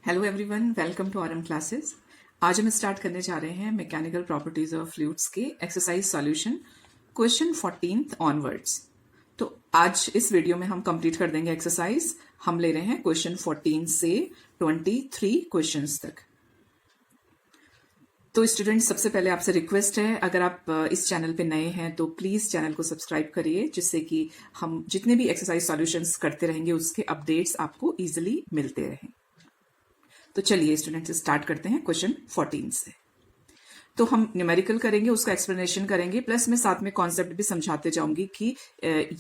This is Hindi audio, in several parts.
Hello everyone, welcome to RM classes. आज हम स्टार्ट करने जा रहे हैं मैकेनिकल प्रॉपर्टीज ऑफ फ्लूइड्स के एक्सरसाइज सॉल्यूशन क्वेश्चन 14 ऑनवर्ड्स। तो आज इस वीडियो में हम कंप्लीट कर देंगे एक्सरसाइज। हम ले रहे हैं क्वेश्चन 14 से 23 क्वेश्चंस तक। तो स्टूडेंट्स, सबसे पहले आपसे रिक्वेस्ट है, अगर आप इस चैनल पे नए हैं तो प्लीज चैनल को सब्सक्राइब करिए, जिससे कि हम जितने भी एक्सरसाइज सॉल्यूशंस करते रहेंगे उसके अपडेट्स आपको इजीली मिलते रहें। तो चलिए स्टूडेंट्स, स्टार्ट करते हैं क्वेश्चन 14 से। तो हम न्यूमेरिकल करेंगे, उसका एक्सप्लेनेशन करेंगे, प्लस मैं साथ में कॉन्सेप्ट भी समझाते जाऊंगी कि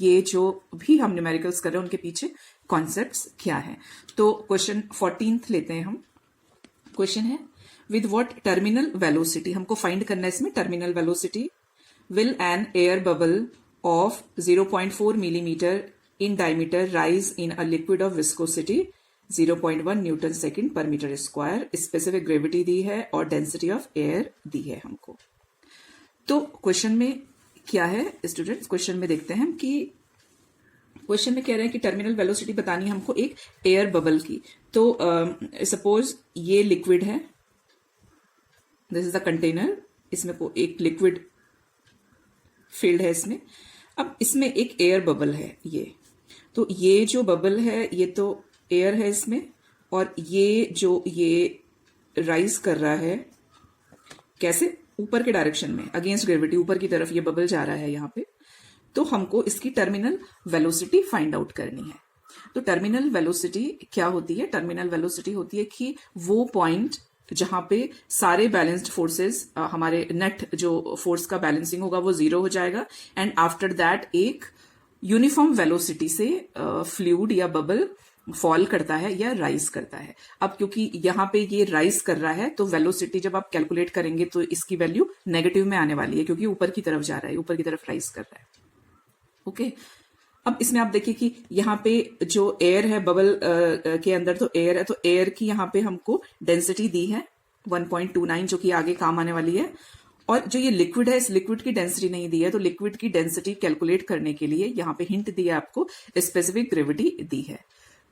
ये जो भी हम न्यूमेरिकल्स कर रहे हैं उनके पीछे कॉन्सेप्ट्स क्या है। तो क्वेश्चन 14 लेते हैं हम। क्वेश्चन है, विद व्हाट टर्मिनल वेलोसिटी, हमको फाइंड करना है इसमें terminal velocity, will an air bubble of 0.4 millimetre in diameter rise in a liquid of viscosity 0.1 Newton second पर मीटर स्क्वायर। स्पेसिफिक ग्रेविटी दी है और डेंसिटी ऑफ एयर दी है हमको। तो क्वेश्चन में क्या है स्टूडेंट्स, क्वेश्चन में देखते हैं हम कि क्वेश्चन में कह रहे हैं कि टर्मिनल वेलोसिटी बतानी है हमको एक एयर बबल की। तो सपोज ये लिक्विड है, दिस इज द कंटेनर, इसमें को एक लिक्विड फील्ड है इसमें। अब इसमें एक एयर बबल है ये, तो ये जो बबल है ये तो एयर है इसमें, और ये राइज कर रहा है कैसे, ऊपर के डायरेक्शन में, अगेंस्ट ग्रेविटी, ऊपर की तरफ ये बबल जा रहा है यहाँ पे। तो हमको इसकी टर्मिनल वेलोसिटी फाइंड आउट करनी है। तो टर्मिनल वेलोसिटी क्या होती है? टर्मिनल वेलोसिटी होती है कि वो पॉइंट जहां पे सारे बैलेंस्ड फोर्सेस, हमारे नेट जो फोर्स का बैलेंसिंग होगा वो 0 हो जाएगा, एंड आफ्टर दैट एक यूनिफॉर्म वेलोसिटी से फ्लूइड या बबल फॉल करता है या राइज करता है। अब क्योंकि यहाँ पे ये राइज कर रहा है तो वेलोसिटी जब आप कैलकुलेट करेंगे तो इसकी वैल्यू नेगेटिव में आने वाली है, क्योंकि ऊपर की तरफ जा रहा है, ऊपर की तरफ राइज कर रहा है। ओके, अब इसमें आप देखिए कि यहाँ पे जो एयर है बबल के अंदर, तो एयर है, तो एयर की यहाँ पे हमको डेंसिटी दी है 1.29, जो कि आगे काम आने वाली है। और जो ये लिक्विड है, इस लिक्विड की डेंसिटी नहीं दी है, तो लिक्विड की डेंसिटी कैलकुलेट करने के लिए यहाँ पे हिंट दिया आपको, स्पेसिफिक ग्रेविटी दी है।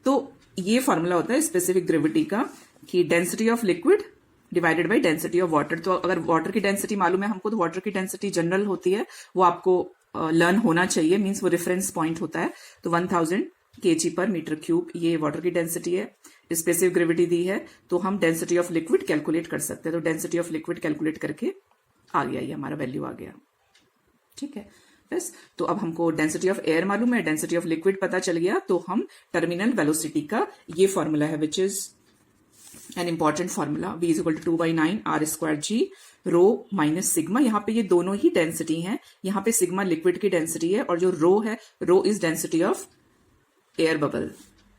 तो ये फॉर्मूला होता है स्पेसिफिक ग्रेविटी का कि density of liquid divided by density of water. तो अगर वाटर की डेंसिटी मालूम है हमको, तो वाटर की डेंसिटी जनरल होती है, वो आपको लर्न होना चाहिए, मींस वो रेफरेंस पॉइंट होता है। तो 1000 kg पर मीटर क्यूब ये वाटर की डेंसिटी है, स्पेसिफिक ग्रेविटी दी है, तो हम डेंसिटी ऑफ लिक्विड कैलकुलेट कर सकते हैं। तो डेंसिटी ऑफ लिक्विड कैलकुलेट करके आ गया, ये हमारा वैल्यू आ गया। ठीक है, बस। तो अब हमको डेंसिटी ऑफ एयर मालूम है, डेंसिटी ऑफ लिक्विड पता चल गया, तो हम टर्मिनल वेलोसिटी का ये फॉर्मूला है, which is an important formula, v is equal to 2/9 r² g rho minus sigma. यहाँ पे ये दोनों ही डेंसिटी हैं, यहाँ पे सिग्मा लिक्विड की डेंसिटी है और जो रो है, rho is density of air bubble,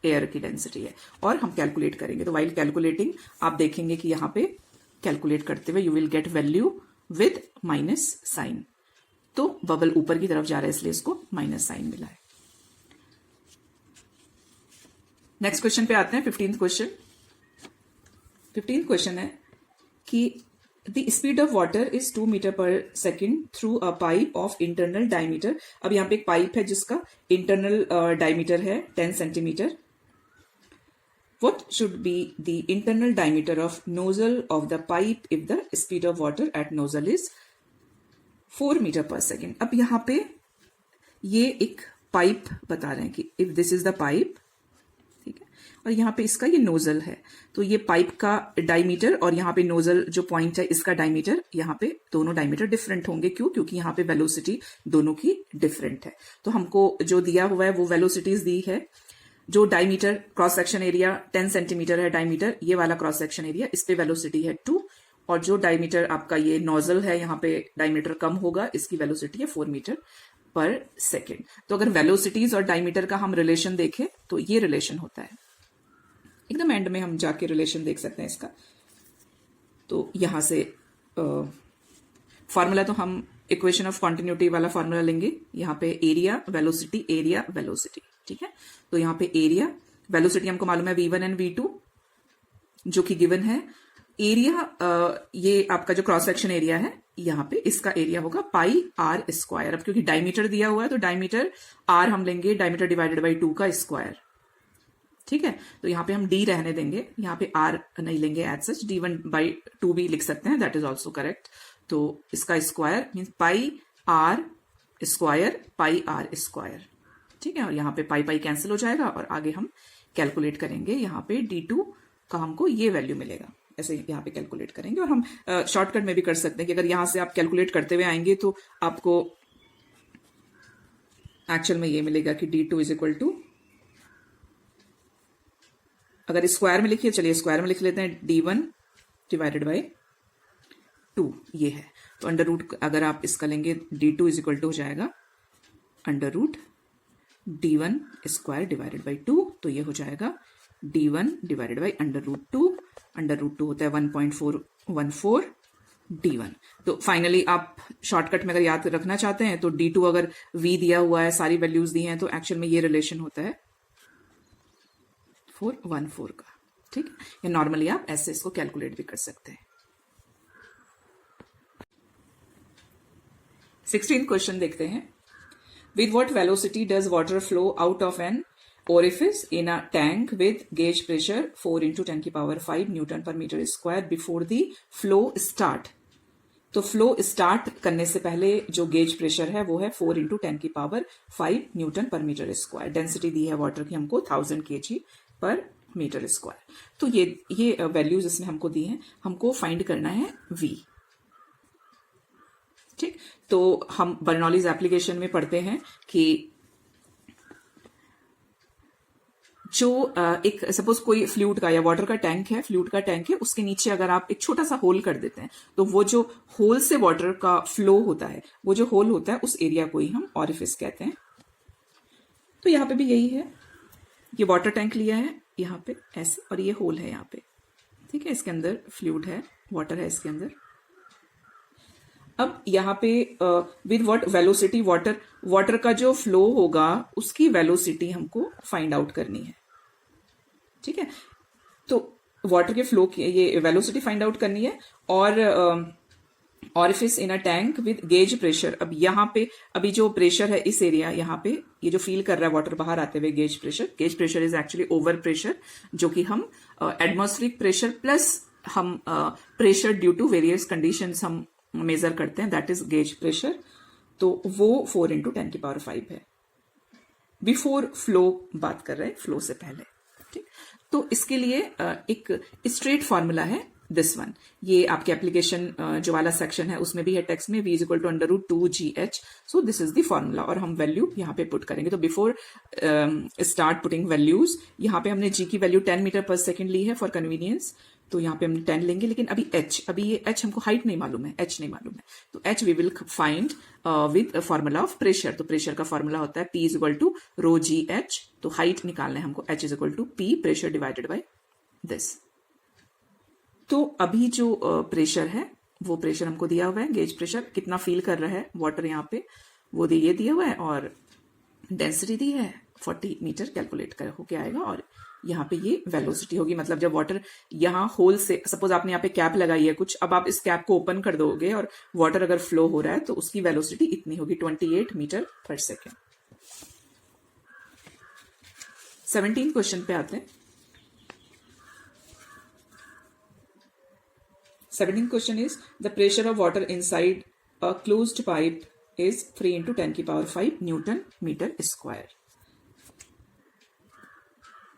air की डेंसिटी है, और हम कैलकुलेट करेंगे। तो वाइल कैलकुलेटिंग आप देखेंगे कि यहाँ पे कैलकुलेट करते हुए you will get value with minus sign. तो बबल ऊपर की तरफ जा रहा है, इसलिए इसको माइनस साइन मिला है। नेक्स्ट क्वेश्चन पे आते हैं, 15th क्वेश्चन। 15th क्वेश्चन है कि the speed of water is 2 metre per second through a pipe of internal diameter. अब यहाँ पे एक पाइप है जिसका इंटरनल डायमीटर है 10 centimetre. What should be the internal diameter of nozzle of the pipe if the speed of water at nozzle is 4 metre per second. अब यहाँ पे ये एक पाइप बता रहे हैं कि if this is the pipe, ठीक है, और यहाँ पे इसका ये नोजल है, तो ये पाइप का डायमीटर और यहाँ पे नोजल जो पॉइंट है इसका डायमीटर, यहाँ पे दोनों डायमीटर डिफरेंट होंगे। क्यों? क्योंकि यहाँ पे वेलोसिटी दोनों की डिफरेंट है। तो हमको जो दिया हुआ है वो वेलोसिटीज दी है। जो diameter cross section area 10 centimetre है डायमीटर, ये वाला क्रॉस सेक्शन एरिया, इस पे वेलोसिटी है 2, और जो डायमीटर आपका ये नोजल है, यहाँ पे डायमीटर कम होगा, इसकी वेलोसिटी है 4 मीटर पर सेकेंड। तो अगर वेलोसिटीज और डायमीटर का हम रिलेशन देखें तो ये रिलेशन होता है, एकदम एंड में हम जाके रिलेशन देख सकते हैं इसका। तो यहां से फॉर्मूला तो हम इक्वेशन ऑफ कॉन्टिन्यूटी वाला फॉर्मूला लेंगे। यहाँ पे एरिया वेलोसिटी, एरिया वेलोसिटी, ठीक है। तो यहाँ पे एरिया वेलोसिटी हमको मालूम है v1 एंड v2 जो कि गिवन है। एरिया ये आपका जो क्रॉस सेक्शन एरिया है, यहाँ पे इसका एरिया होगा पाई आर स्क्वायर। अब क्योंकि डायमीटर दिया हुआ है तो डायमीटर आर हम लेंगे, डायमीटर डिवाइडेड बाई 2 का स्क्वायर, ठीक है, तो यहाँ पे हम डी रहने देंगे, यहाँ पे आर नहीं लेंगे एज सच, d1/2 भी लिख सकते हैं, दैट इज ऑल्सो करेक्ट। तो इसका square means pi r square pi r square, ठीक है, और यहाँ पे पाई पाई कैंसिल हो जाएगा और आगे हम कैलकुलेट करेंगे, यहाँ पे d2 का हमको ये वैल्यू मिलेगा, ऐसे यहाँ पे कैलकुलेट करेंगे। और हम शॉर्टकट में भी कर सकते हैं कि अगर यहाँ से आप कैलकुलेट करते हुए आएंगे तो आपको एक्चुअल में ये मिलेगा कि d2 इज इक्वल टू, अगर स्क्वायर में लिखिए, चलिए स्क्वायर में लिख लेते हैं, d1/2 ये है। तो अंडर रूट अगर आप इसका लेंगे d2 इज इक्वल टू हो जाएगा √d1 स्क्वायर /2, तो ये हो जाएगा d1/√2, √2 होता है 1.414 d1। तो फाइनली आप शॉर्टकट में अगर याद रखना चाहते हैं तो d2 अगर v दिया हुआ है, सारी वैल्यूज दी हैं, तो एक्चुअल में ये रिलेशन होता है 414 का, ठीक है। या नॉर्मली आप ऐसे इसको कैलकुलेट भी कर सकते हैं। 16th क्वेश्चन देखते हैं। With what velocity does water flow out of an orifice in a tank with gauge pressure 4 × 10⁵ Newton per meter square before the flow start? तो फ्लो स्टार्ट करने से पहले जो गेज प्रेशर है वो है 4 × 10⁵ Newton per meter square। Density दी है वाटर की हमको 1000 kg per meter square। तो ये वैल्यूज इसने हमको दी हैं, हमको फाइंड करना है v, ठीक। तो हम बर्नौलीज एप्लीकेशन में पढ़ते हैं कि जो एक सपोज कोई फ्लूइड का या वाटर का टैंक है, फ्लूइड का टैंक है, उसके नीचे अगर आप एक छोटा सा होल कर देते हैं तो वो जो होल से वाटर का फ्लो होता है, वो जो होल होता है उस एरिया को ही हम ऑरिफिस कहते हैं। तो यहाँ पे भी यही है, ये वाटर टैंक लिया है यहाँ पे ऐसे, और ये होल है यहाँ पे, ठीक है, इसके अंदर फ्लूइड है, वाटर है इसके अंदर। अब यहाँ पे विद व्हाट वेलोसिटी वाटर का जो फ्लो होगा उसकी वेलोसिटी हमको फाइंड आउट करनी है, ठीक है। तो वाटर के फ्लो की ये वेलोसिटी फाइंड आउट करनी है। और orifice in a tank with gauge pressure, अब यहाँ पे अभी जो प्रेशर है इस एरिया, यहाँ पे ये जो फील कर रहा है वाटर बाहर आते हुए gauge pressure is actually over pressure, जो कि हम एटमॉस्फेरिक प्रेशर प्लस हम pressure due to various conditions हम मेजर करते हैं, दैट इज गेज प्रेशर। तो वो 4 × 10⁵ है। बिफोर फ्लो बात कर रहे हैं, फ्लो से पहले, ठीक। तो इसके लिए एक स्ट्रेट फॉर्मूला है दिस वन, ये आपके एप्लीकेशन जो वाला सेक्शन है उसमें भी है, टेक्स्ट में v is equal to √2gh। So this is the formula, और हम वैल्यू यहाँ पे पुट करेंगे। तो बिफोर स्टार्ट पुटिंग वैल्यूज, यहाँ पे हमने g की वैल्यू 10 मीटर पर सेकेंड ली है फॉर कन्वीनियंस, तो यहाँ पे हम 10 लेंगे। लेकिन अभी ये h हमको हाइट नहीं मालूम है, h नहीं मालूम है, तो h we will find with formula of pressure. तो प्रेशर का फॉर्मूला होता है p is equal to √gh। तो हाइट निकालना है हमको, h is equal to p pressure divided by this. तो अभी जो प्रेशर है वो प्रेशर हमको दिया हुआ है, गेज प्रेशर कितना फील कर रहा है वाटर यहाँ पे, वो ये दिया हुआ है, और डेंसिटी दी है 40 मीटर, कैलकुलेट कर होके आएगा। और यहाँ पे ये वेलोसिटी होगी, मतलब जब वाटर यहाँ होल से, सपोज आपने यहाँ पे कैप लगाई है कुछ, अब आप इस कैप को ओपन कर दोगे और वाटर अगर फ्लो हो रहा है तो उसकी वेलोसिटी इतनी होगी, 28 मीटर पर सेकेंड। 17 क्वेश्चन पे आते हैं। 17th question is the pressure of water inside a closed pipe is 3 × 10⁵ Newton meter square।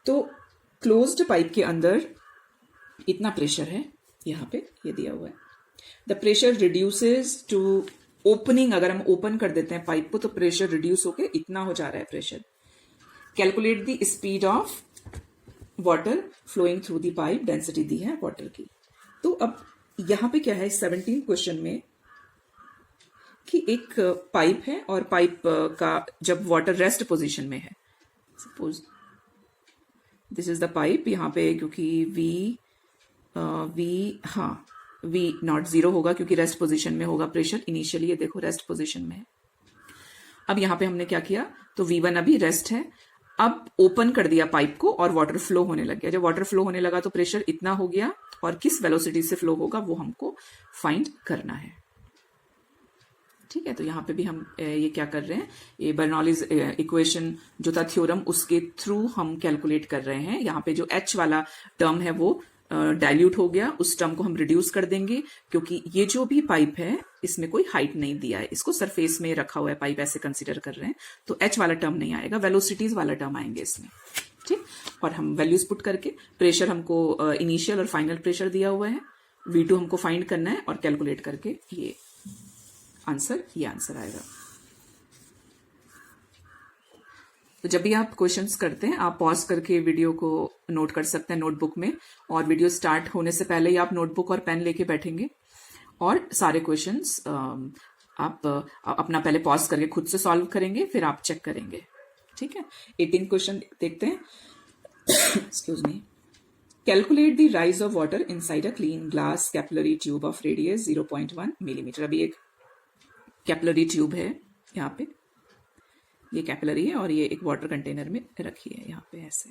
तो क्लोज्ड पाइप के अंदर इतना प्रेशर है, यहाँ पे ये दिया हुआ है। The pressure reduces to opening, अगर हम ओपन कर देते हैं पाइप को तो प्रेशर रिड्यूस होके इतना हो जा रहा है pressure. Calculate the speed of water flowing through the pipe, density दी है वाटर की। तो अब यहाँ पे क्या है 17 क्वेश्चन में कि एक पाइप है और पाइप का जब वाटर रेस्ट पोजीशन में है, suppose this is the pipe, यहाँ पे क्योंकि V नॉट 0 होगा क्योंकि रेस्ट पोजीशन में होगा प्रेशर इनिशियली, ये देखो रेस्ट पोजीशन में है। अब यहाँ पे हमने क्या किया, तो V1 अभी रेस्ट है, अब ओपन कर दिया पाइप को और वाटर फ्लो होने लग गया। जब वाटर फ्लो होने लगा तो प्रेशर इतना हो गया, और किस वेलोसिटी से फ्लो होगा वो हमको फाइंड करना है। ठीक है, तो यहाँ पे भी हम ये क्या कर रहे हैं, ये बर्नौलीज इक्वेशन जो था थ्योरम, उसके थ्रू हम कैलकुलेट कर रहे हैं। यहाँ पे जो H वाला टर्म है वो डाइल्यूट हो गया, उस टर्म को हम रिड्यूस कर देंगे, क्योंकि ये जो भी पाइप है इसमें कोई हाइट नहीं दिया है, इसको सरफेस में रखा हुआ है पाइप, ऐसे कंसिडर कर रहे हैं, तो H वाला टर्म नहीं आएगा, वेलोसिटीज वाला टर्म आएंगे इसमें। ठीक, और हम वैल्यूज पुट करके, प्रेशर हमको इनिशियल और फाइनल प्रेशर दिया हुआ है, V2 हमको फाइंड करना है, और कैलकुलेट करके ये आंसर आएगा। तो जब भी आप क्वेश्चंस करते हैं, आप पॉज करके वीडियो को नोट कर सकते हैं नोटबुक में, और वीडियो स्टार्ट होने से पहले ही आप नोटबुक और पेन लेके बैठेंगे और सारे क्वेश्चंस आप अपना पहले पॉज करके खुद से सॉल्व करेंगे, फिर आप चेक करेंगे। ठीक है, 18 क्वेश्चन देखते हैं। Excuse me. Calculate the rise of water inside a clean glass capillary tube of radius 0.1 millimetre. अभी एक कैपिलरी ट्यूब है, यहाँ पे ये कैपिलरी है और ये एक वाटर कंटेनर में रखी है, यहाँ पे ऐसे।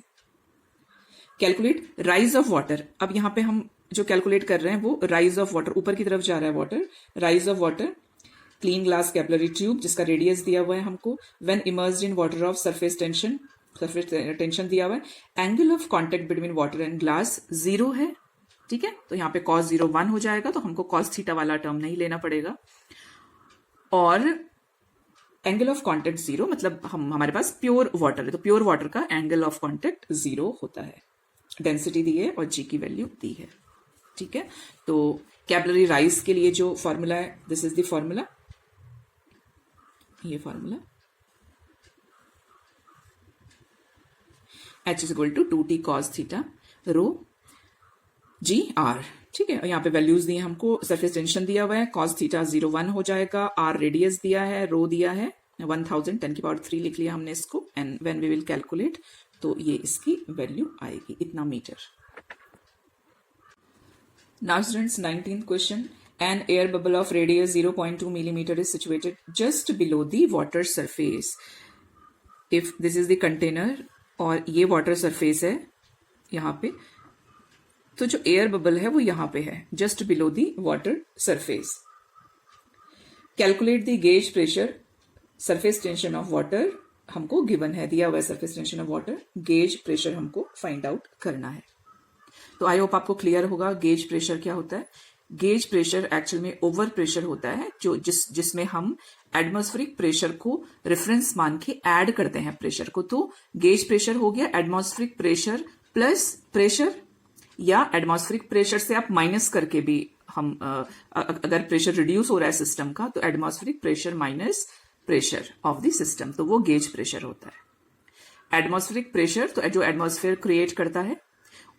Calculate rise of water. अब यहाँ पे हम जो कैलकुलेट कर रहे हैं वो राइज ऑफ वाटर, ऊपर की तरफ जा रहा है water, rise of water clean glass capillary tube जिसका रेडियस दिया हुआ है हमको, when immersed in water of surface tension दिया हुआ है, angle of contact between water and glass 0 है। ठीक है, तो यहाँ पे cos 0 1 हो जाएगा, तो हमको cos थीटा वाला टर्म नहीं लेना पड़ेगा, और एंगल ऑफ कॉन्टेक्ट 0 मतलब हमारे पास प्योर वाटर है, तो प्योर वाटर का एंगल ऑफ कॉन्टेक्ट 0 होता है। डेंसिटी दी है और जी की वैल्यू दी है। ठीक है, तो कैपिलरी राइज के लिए जो फॉर्मूला है, दिस इज द फॉर्मूला, ये formula H is equal to 2t cos theta rho g r. ठीक है, यहाँ पे वैल्यूज दिए हमको, सरफेस टेंशन दिया हुआ है, cos थीटा 0 1 हो जाएगा, आर रेडियस दिया है, रो दिया है 1000 10 की पावर 3 लिख लिया हमने इसको, and when we will calculate तो ये इसकी वैल्यू आएगी इतना metre. Now students, 19th question, an air bubble of radius 0.2 millimetre is situated just below the water surface. If this is the container और ये वाटर सरफेस है यहाँ पे, तो जो एयर बबल है वो यहाँ पे है, just below the water surface. Calculate the gauge pressure, surface tension of water हमको गिवन है, दिया हुआ है surface tension of water, gauge pressure हमको फाइंड आउट करना है। तो आई होप आपको क्लियर होगा गेज प्रेशर क्या होता है। गेज प्रेशर एक्चुअल में ओवर प्रेशर होता है, जो जिसमें हम एटमॉस्फेरिक प्रेशर को रेफरेंस मान के ऐड करते हैं प्रेशर को। तो गेज प्रेशर हो गया एटमॉस्फेरिक प्रेशर प्लस प्रेशर, या एटमॉस्फेरिक प्रेशर से आप माइनस करके भी हम अगर प्रेशर रिड्यूस हो रहा है सिस्टम का, तो atmospheric pressure minus pressure of the system, तो वो गेज प्रेशर होता है। एटमॉस्फेरिक प्रेशर तो जो एटमॉस्फेयर क्रिएट करता है,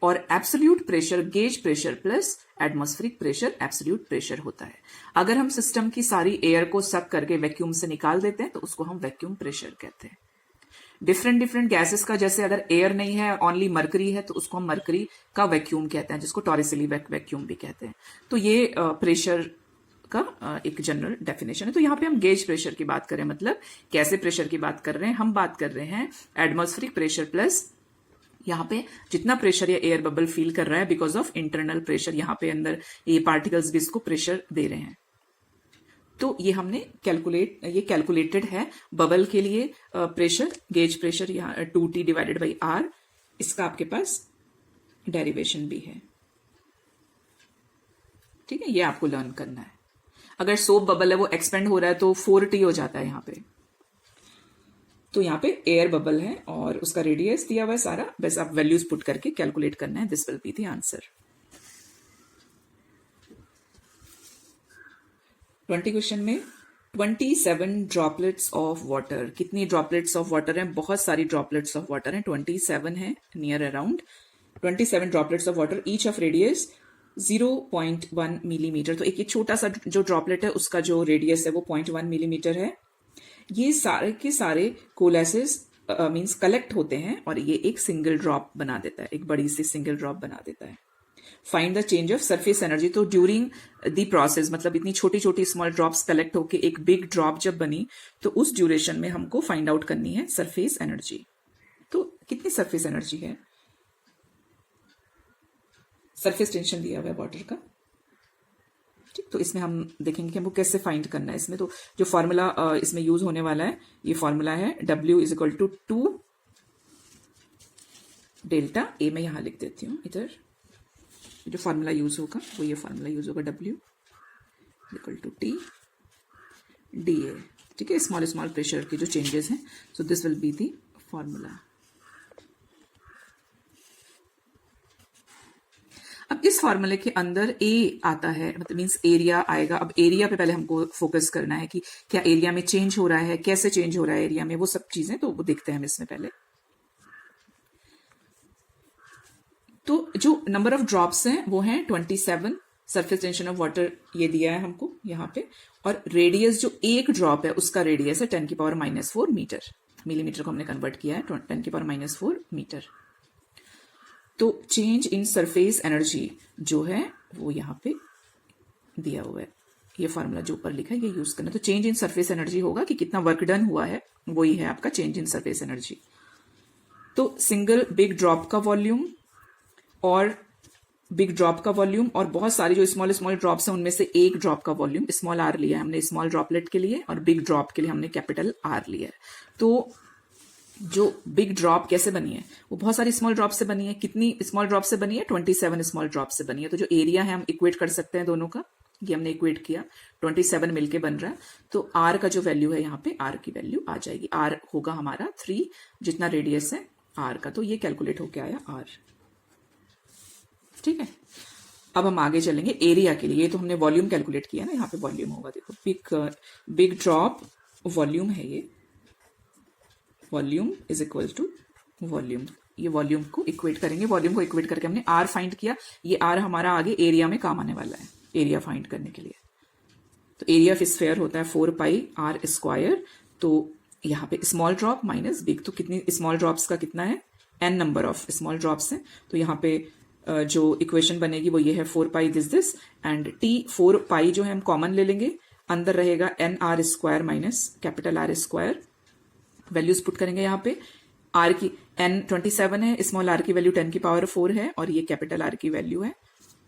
और absolute pressure gauge pressure plus atmospheric pressure absolute pressure होता है। अगर हम सिस्टम की सारी एयर को सक करके वैक्यूम से निकाल देते हैं तो उसको हम वैक्यूम प्रेशर कहते हैं। डिफरेंट डिफरेंट गैसेस का, जैसे अगर एयर नहीं है, ओनली मरकरी है, तो उसको हम मरकरी का वैक्यूम कहते हैं, जिसको टॉरिसिली वैक्यूम भी कहते हैं। तो ये प्रेशर का एक जनरल डेफिनेशन है। तो यहाँ पे हम गेज प्रेशर की बात करें, मतलब कैसे प्रेशर की बात कर रहे हैं, हम बात कर रहे हैं एटमॉस्फेरिक प्रेशर प्लस यहाँ पे जितना प्रेशर या एयर बबल फील कर रहा है बिकॉज ऑफ इंटरनल प्रेशर, यहाँ पे अंदर ये पार्टिकल्स भी इसको प्रेशर दे रहे हैं। तो ये हमने कैलकुलेटेड है बबल के लिए प्रेशर, गेज प्रेशर यहाँ 2t डिवाइडेड बाई आर, इसका आपके पास डेरिवेशन भी है। ठीक है, ये आपको लर्न करना है। अगर सोप बबल है वो एक्सपेंड हो रहा है तो 4t हो जाता है यहाँ पे। तो यहाँ पे एयर बबल है और उसका रेडियस दिया हुआ है सारा, बस आप वैल्यूज पुट करके कैलकुलेट करना है, this will be the answer. 20 question में 27 ड्रॉपलेट्स ऑफ वाटर, कितनी ड्रॉपलेट्स ऑफ वाटर हैं, बहुत सारी ड्रॉपलेट्स ऑफ वाटर हैं, 27 है near around 27 droplets of water, each of radius 0.1 millimetre. तो एक ये छोटा सा जो ड्रॉपलेट है उसका जो रेडियस है वो 0.1 मिलीमीटर है। ये सारे के सारे कोलेसेस मींस कलेक्ट होते हैं और ये एक सिंगल ड्रॉप बना देता है, एक बड़ी सी सिंगल ड्रॉप बना देता है। Find the change of surface energy, तो ड्यूरिंग द प्रोसेस, मतलब इतनी छोटी छोटी स्मॉल ड्रॉप्स कलेक्ट होके एक बिग ड्रॉप जब बनी, तो उस ड्यूरेशन में हमको फाइंड आउट करनी है सरफेस एनर्जी। तो कितनी सरफेस एनर्जी है, सरफेस टेंशन दिया हुआ है वाटर का। ठीक, तो इसमें हम देखेंगे कि हमको कैसे फाइंड करना है इसमें। तो जो फॉर्मूला इसमें यूज होने वाला है, ये फॉर्मूला है W is equal to 2 delta A. मैं यहां लिख देती हूँ इधर, जो फॉर्मूला यूज होगा वो ये फॉर्मूला यूज होगा, W equal to T DA। ठीक है, स्मॉल स्मॉल प्रेशर के जो चेंजेस हैं, so this will be the formula. अब इस फॉर्मूले के अंदर ए आता है, मतलब मींस एरिया आएगा। अब एरिया पे पहले हमको फोकस करना है कि क्या एरिया में चेंज हो रहा है, कैसे चेंज हो रहा है एरिया में, वो सब चीजें तो वो देखते हैं हम इसमें पहले। तो जो नंबर ऑफ ड्रॉप्स हैं वो हैं 27, सरफेस टेंशन ऑफ वाटर ये दिया है हमको यहाँ पे, और रेडियस जो एक ड्रॉप है उसका रेडियस है 10⁻⁻⁴ मीटर। मिलीमीटर को हमने कन्वर्ट किया है 10⁻⁻⁴ मीटर। तो चेंज इन सरफेस एनर्जी जो है वो यहाँ पे दिया हुआ है, ये फॉर्मूला जो ऊपर लिखा है ये यूज करना। तो चेंज इन सरफेस एनर्जी होगा कि कितना वर्क डन हुआ है, वही है आपका चेंज इन सरफेस एनर्जी। तो सिंगल बिग ड्रॉप का वॉल्यूम और बिग ड्रॉप का वॉल्यूम, और बहुत सारी जो स्मॉल स्मॉल ड्रॉप्स हैं उनमें से एक ड्रॉप का वॉल्यूम स्मॉल आर लिया है हमने स्मॉल ड्रॉपलेट के लिए, और बिग ड्रॉप के लिए हमने कैपिटल आर लिया है। तो जो बिग ड्रॉप कैसे बनी है, वो बहुत सारी स्मॉल ड्रॉप से बनी है। कितनी स्मॉल ड्रॉप से बनी है? 27 स्मॉल ड्रॉप से बनी है। तो जो एरिया है हम इक्वेट कर सकते हैं दोनों का, ये हमने इक्वेट किया, 27 मिलके बन रहा है। तो आर का जो वैल्यू है यहाँ पे, आर की वैल्यू आ जाएगी, आर होगा हमारा 3, जितना रेडियस है आर का। तो ये कैलकुलेट होके आया आर। ठीक है, अब हम आगे चलेंगे एरिया के लिए। ये तो हमने वॉल्यूम कैलकुलेट किया ना, यहाँ पे वॉल्यूम होगा, देखो बिग ड्रॉप वॉल्यूम है ये, volume is equal to volume. ये वॉल्यूम को इक्वेट करेंगे, वॉल्यूम को इक्वेट करके हमने आर फाइंड किया। ये आर हमारा आगे एरिया में काम आने वाला है, एरिया फाइंड करने के लिए। तो एरिया ऑफ स्फीयर होता है 4πr²। तो यहाँ पे स्मॉल ड्रॉप माइनस बिग, तो कितनी स्मॉल ड्रॉप्स का कितना है, n number of small drops हैं। तो यहाँ पे जो इक्वेशन बनेगी वो ये है 4π दिस एंड t 4π जो है हम कॉमन ले लेंगे, अंदर रहेगा nr² minus capital R²। Values put करेंगे यहाँ पे, आर की n 27 है, स्मॉल आर की वैल्यू 10⁻⁴ है, और ये कैपिटल आर की वैल्यू है।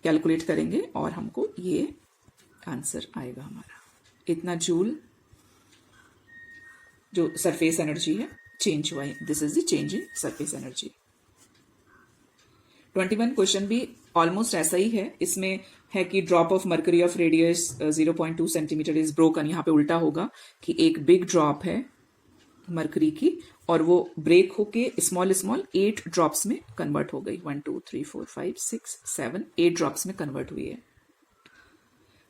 कैलकुलेट करेंगे और हमको ये आंसर आएगा हमारा, इतना जूल जो सरफेस एनर्जी है चेंज हुआ है। This is the change in surface energy. 21 question भी ऑलमोस्ट ऐसा ही है। इसमें है कि drop of mercury of radius 0.2 centimetre is broken. यहाँ पे उल्टा होगा कि एक बिग ड्रॉप है मर्करी की, और वो ब्रेक होके स्मॉल स्मॉल 8 ड्रॉप्स में कन्वर्ट हो गई। 1 2 3 4 5 6 7 8 ड्रॉप्स में कन्वर्ट हुई है।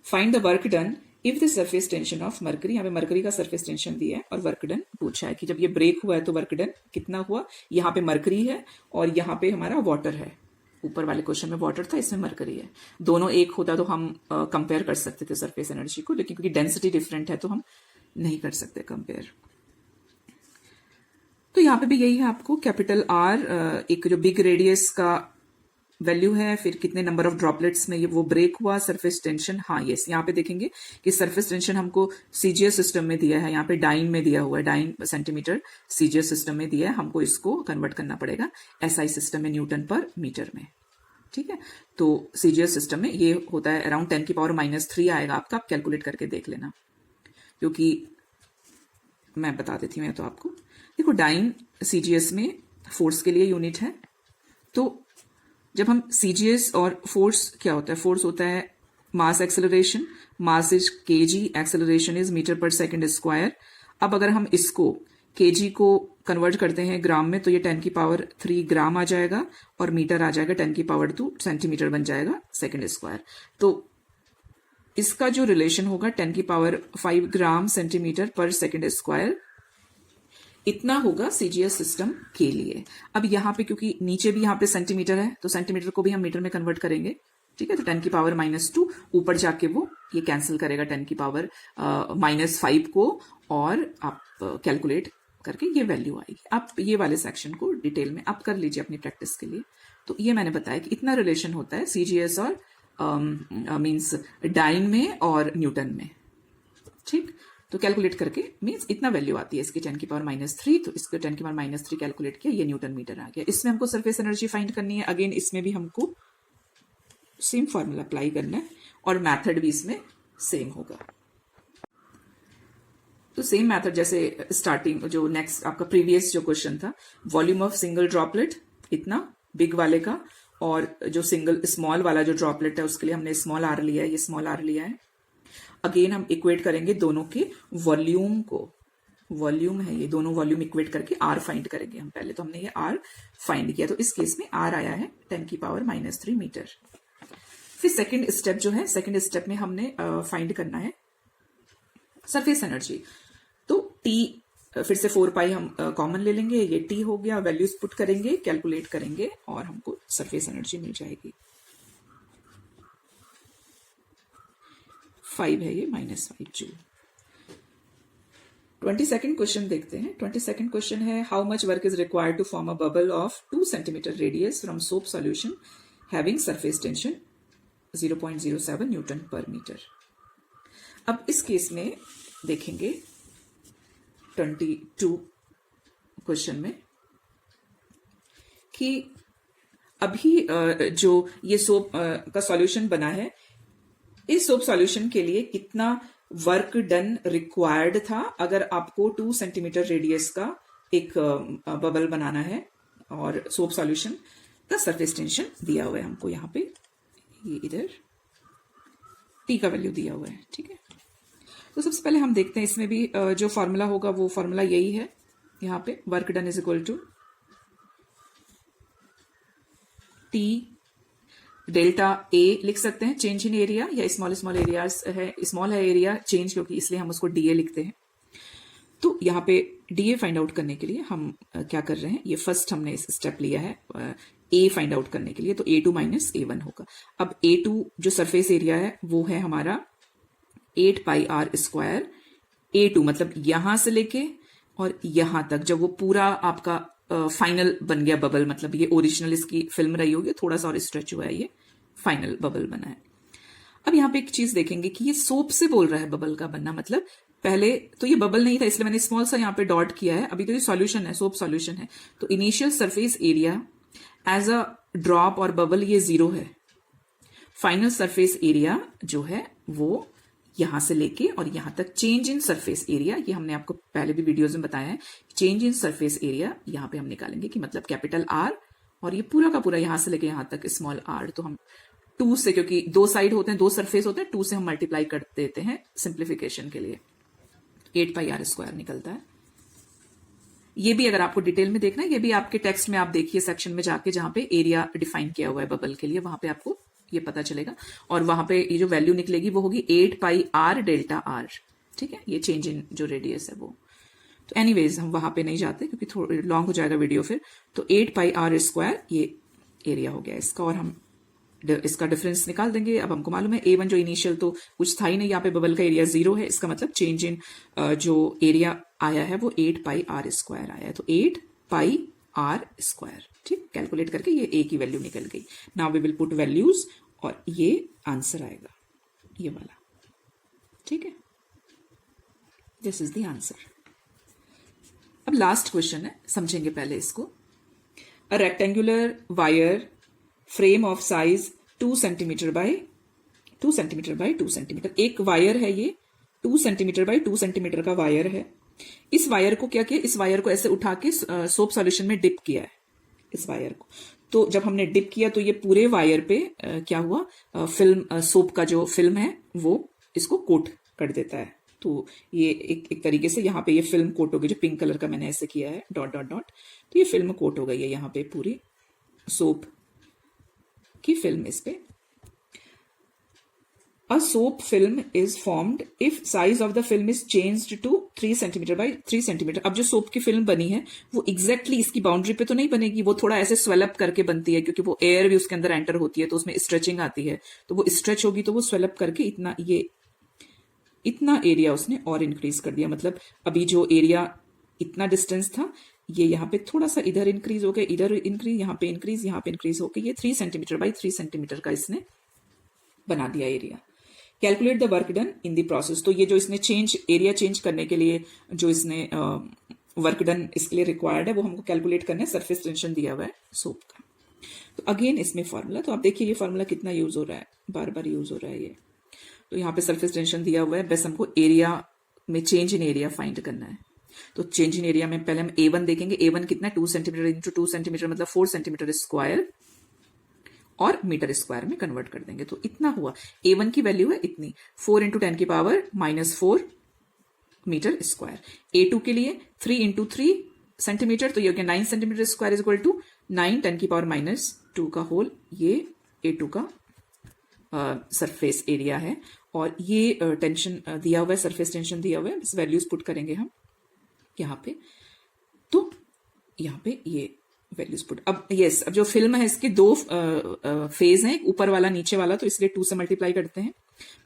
Find the work done if the surface tension of mercury, यहाँ पे मर्करी का सरफेस टेंशन दिया है और वर्क डन पूछा है कि जब ये ब्रेक हुआ है तो वर्क डन कितना हुआ। यहाँ पे मर्करी है और यहाँ पे हमारा वाटर है। ऊपर वाले क्वेश्चन में वाटर था, इसमें मर्करी है। दोनों एक होता तो हम कंपेयर कर सकते थे सरफेस एनर्जी को, लेकिन क्योंकि डेंसिटी डिफरेंट है तो हम नहीं कर सकते कंपेयर। तो यहाँ पे भी यही है, आपको कैपिटल आर एक जो बिग रेडियस का वैल्यू है, फिर कितने नंबर ऑफ ड्रॉपलेट्स में ये वो ब्रेक हुआ, सरफेस टेंशन। हाँ यस, यहाँ पे देखेंगे कि सरफेस टेंशन हमको सीजीएस सिस्टम में दिया है, यहाँ पे डाइन में दिया हुआ है, डाइन सेंटीमीटर सीजीएस सिस्टम में दिया है। हमको इसको कन्वर्ट करना पड़ेगा एसआई सिस्टम में, न्यूटन पर मीटर में। ठीक है, तो सीजीएस सिस्टम में ये होता है अराउंड 10⁻³ आएगा आपका। आप कैलकुलेट करके देख लेना, क्योंकि मैं बता देती हूँ तो आपको। देखो डाइन सीजीएस में फोर्स के लिए यूनिट है। तो जब हम सीजीएस और फोर्स क्या होता है, फोर्स होता है mass acceleration, mass is KG, acceleration is metre per second square. अब अगर हम इसको केजी को कन्वर्ट करते हैं ग्राम में, तो ये 10⁻³ ग्राम आ जाएगा, और मीटर आ जाएगा 10⁻² सेंटीमीटर बन जाएगा सेकंड स्क्वायर। तो इसका जो रिलेशन होगा 10⁵ ग्राम सेंटीमीटर पर सेकंड स्क्वायर, इतना होगा सीजीएस सिस्टम के लिए। अब यहाँ पे क्योंकि नीचे भी यहाँ पे सेंटीमीटर है, तो सेंटीमीटर को भी हम मीटर में कन्वर्ट करेंगे। ठीक है, तो 10⁻⁻² ऊपर जाके वो ये कैंसिल करेगा 10⁻⁻5 को, और आप कैलकुलेट करके ये वैल्यू आएगी। आप ये वाले सेक्शन को डिटेल में आप कर लीजिए अपनी प्रैक्टिस के लिए। तो ये मैंने बताया कि इतना रिलेशन होता है सीजीएस और मीन्स डाइन में और न्यूटन में। ठीक, तो कैलकुलेट करके मीन्स इतना वैल्यू आती है इसकी 10⁻⁻3। तो इसको 10⁻⁻3 कैलकुलेट किया, ये न्यूटन मीटर आ गया। इसमें हमको सरफेस एनर्जी फाइंड करनी है। अगेन इसमें भी हमको सेम फॉर्मूला अप्लाई करना है, और मैथड भी इसमें सेम होगा। तो सेम मेथड जैसे स्टार्टिंग जो नेक्स्ट आपका प्रीवियस जो क्वेश्चन था, वॉल्यूम ऑफ सिंगल ड्रॉपलेट इतना बिग वाले का, और जो सिंगल स्मॉल वाला जो ड्रॉपलेट है उसके लिए हमने स्मॉल आर लिया है, ये स्मॉल आर लिया है। अगेन हम इक्वेट करेंगे दोनों के वॉल्यूम को, वॉल्यूम है ये, दोनों वॉल्यूम इक्वेट करके आर फाइंड करेंगे हम। पहले तो हमने ये आर फाइंड किया, तो इस केस में आर आया है 10⁻³ मीटर। फिर सेकंड स्टेप जो है, सेकंड स्टेप में हमने फाइंड करना है सरफेस एनर्जी। तो टी फिर से 4 पाई हम कॉमन ले लेंगे, ये टी हो गया, वैल्यूज पुट करेंगे, कैलकुलेट करेंगे और हमको सरफेस एनर्जी मिल जाएगी। 5 है ये, -5 जूल। 22nd क्वेश्चन देखते हैं। 22nd क्वेश्चन है, how much work is required to form a bubble of 2 centimetre radius from soap solution having surface tension 0.07 newton per metre. अब इस केस में देखेंगे 22 क्वेश्चन में कि अभी जो ये सोप का सॉल्यूशन बना है, इस सोप सॉल्यूशन के लिए कितना वर्क डन रिक्वायर्ड था अगर आपको 2 सेंटीमीटर रेडियस का एक बबल बनाना है, और सोप सॉल्यूशन का सरफेस टेंशन दिया हुआ है हमको यहाँ पे, ये इधर टी का वैल्यू दिया हुआ है। ठीक है, तो सबसे पहले हम देखते हैं इसमें भी जो फॉर्मूला होगा वो फॉर्मूला यही है। यहाँ पे work done is equal to T delta A लिख सकते हैं, चेंज इन एरिया, या स्मॉल एरियाज है, स्मॉल है एरिया चेंज क्योंकि, इसलिए हम उसको डीए लिखते हैं। तो यहाँ पे डीए फाइंड आउट करने के लिए हम क्या कर रहे हैं, ये फर्स्ट हमने इस स्टेप लिया है ए फाइंड आउट करने के लिए, तो A2 - A1 होगा। अब A2 जो सरफेस एरिया है वो है हमारा 8πr²। A2 मतलब यहां से लेके और यहां तक, जब वो पूरा आपका फाइनल बन गया बबल, मतलब ये ओरिजिनल इसकी फिल्म रही होगी, थोड़ा सा और स्ट्रेच हुआ है, ये फाइनल बबल बना है। अब यहाँ पे एक चीज देखेंगे कि ये सोप से बोल रहा है बबल का बनना, मतलब पहले तो ये बबल नहीं था इसलिए मैंने स्मॉल सा यहाँ पे डॉट किया है, अभी तो ये सॉल्यूशन है, सोप सॉल्यूशन है। तो initial surface area as a drop और बबल ये 0 है। फाइनल सरफेस एरिया जो है वो यहां से लेके और यहां तक चेंज इन सरफेस एरिया, ये हमने आपको पहले भी वीडियोस में बताया है। चेंज इन सरफेस एरिया यहाँ पे हम निकालेंगे कि मतलब कैपिटल आर, और ये पूरा का पूरा यहां से लेके यहां तक स्मॉल आर। तो हम 2 से, क्योंकि 2 साइड होते हैं, 2 सरफेस होते हैं, 2 से हम मल्टीप्लाई कर देते हैं सिंप्लीफिकेशन के लिए, 8πr² निकलता है। ये भी अगर आपको डिटेल में देखना है, ये भी आपके टेक्स्ट में आप देखिए सेक्शन में जाके, जहां पे एरिया डिफाइन किया हुआ है बबल के लिए, वहां पे आपको ये पता चलेगा। और वहां पे ये जो वैल्यू निकलेगी वो होगी 8πr डेल्टा आर। ठीक है, ये चेंज इन जो रेडियस है वो। तो एनीवेज हम वहां पे नहीं जाते क्योंकि थोड़ा लॉन्ग हो जाएगा वीडियो फिर। तो 8πr² ये एरिया हो गया इसका, और हम इसका डिफरेंस निकाल देंगे। अब हमको मालूम है A1 जो इनिशियल तो कुछ था ही नहीं, यहाँ पे बबल का एरिया 0 है, इसका मतलब चेंज इन जो एरिया आया है वो 8πr² आया है। तो 8πr², ठीक, कैलकुलेट करके ये A की वैल्यू निकल गई। Now we will put values और ये आंसर आएगा, ये वाला। ठीक है, दिस इज द आंसर। अब लास्ट क्वेश्चन है, समझेंगे पहले इसको। A rectangular wire frame of size 2 centimetre by 2 centimetre, एक वायर है ये 2 सेंटीमीटर बाय 2 सेंटीमीटर का वायर है। इस वायर को क्या किया, इस वायर को ऐसे उठा के सोप सॉल्यूशन में डिप किया है, इस वायर को। तो जब हमने डिप किया तो ये पूरे वायर पे क्या हुआ, फिल्म, सोप का जो फिल्म है वो इसको कोट कर देता है। तो ये एक तरीके से यहाँ पे ये फिल्म कोट हो गई, जो पिंक कलर का मैंने ऐसे किया है डॉट डॉट डॉट, तो ये फिल्म कोट हो गई है यहाँ पे, पूरी सोप की फिल्म इस पे। A soap film is formed if size of the film is changed to 3 centimeter by 3 centimeter। अब जो सोप की फिल्म बनी है वो एग्जैक्टली इसकी बाउंड्री पे तो नहीं बनेगी, वो थोड़ा ऐसे स्वेलअप करके बनती है, क्योंकि वो एयर भी उसके अंदर एंटर होती है तो उसमें स्ट्रेचिंग आती है, तो वो स्ट्रेच होगी, तो वो स्वेलअप करके इतना एरिया उसने और इंक्रीज कर दिया। मतलब अभी जो एरिया इतना डिस्टेंस था, ये यहाँ पे थोड़ा सा इधर इंक्रीज हो गया, इधर इंक्रीज, यहाँ पे इंक्रीज होकर ये 3 सेंटीमीटर बाई 3 सेंटीमीटर का इसने बना दिया area. Calculate the work done in the process. तो ये जो इसने एरिया चेंज करने के लिए जो इसने वर्क डन इसके लिए रिक्वायर्ड है वो हमको कैलकुलेट करना है, सरफेस टेंशन दिया हुआ है सोप का। तो अगेन इसमें फॉर्मूला, तो आप देखिए ये फॉर्मूला कितना यूज हो रहा है, बार बार यूज हो रहा है ये। तो यहाँ पे सरफेस टेंशन दिया हुआ है, बस हमको एरिया में चेंज इन एरिया फाइंड करना है। तो चेंज इन एरिया में पहले हम A1 देखेंगे। A1 कितना है, 2 सेंटीमीटर इंटू 2 सेंटीमीटर मतलब 4 सेंटीमीटर स्क्वायर, और मीटर स्क्वायर में कन्वर्ट कर देंगे। तो इतना हुआ, A1 की वैल्यू है इतनी, 4 इंटू 10 की पावर -4 मीटर स्क्वायर। A2 के लिए 3 इंटू 3 सेंटीमीटर, तो ये हो गया 9 centimetre square is equal to 9 10 की पावर -2 का होल। ये A2 का सरफेस एरिया है, और ये टेंशन दिया हुआ है, सरफेस टेंशन दिया हुआ है, इस वैल्यूज पुट करेंगे हम यहाँ पे। तो यहाँ पे ये वैल्यूज पुट। अब अब जो फिल्म है इसके दो फेज हैं, ऊपर वाला नीचे वाला, तो इसलिए 2 से मल्टीप्लाई करते हैं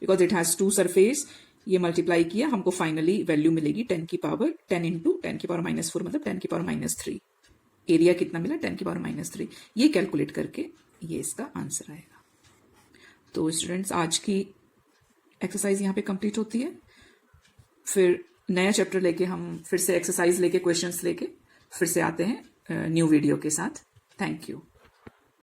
बिकॉज इट हैज 2 सरफेस। ये मल्टीप्लाई किया, हमको फाइनली वैल्यू मिलेगी 10 की पावर 10 इंटू 10 की पावर -4 मतलब 10 की पावर -3। एरिया कितना मिला, 10 की पावर -3। ये कैलकुलेट करके ये इसका आंसर आएगा। तो स्टूडेंट्स, आज की एक्सरसाइज यहाँ पे कंप्लीट होती है। फिर नया चैप्टर लेके हम फिर से एक्सरसाइज लेके, क्वेश्चंस लेके फिर से आते हैं न्यू वीडियो के साथ। Thank you.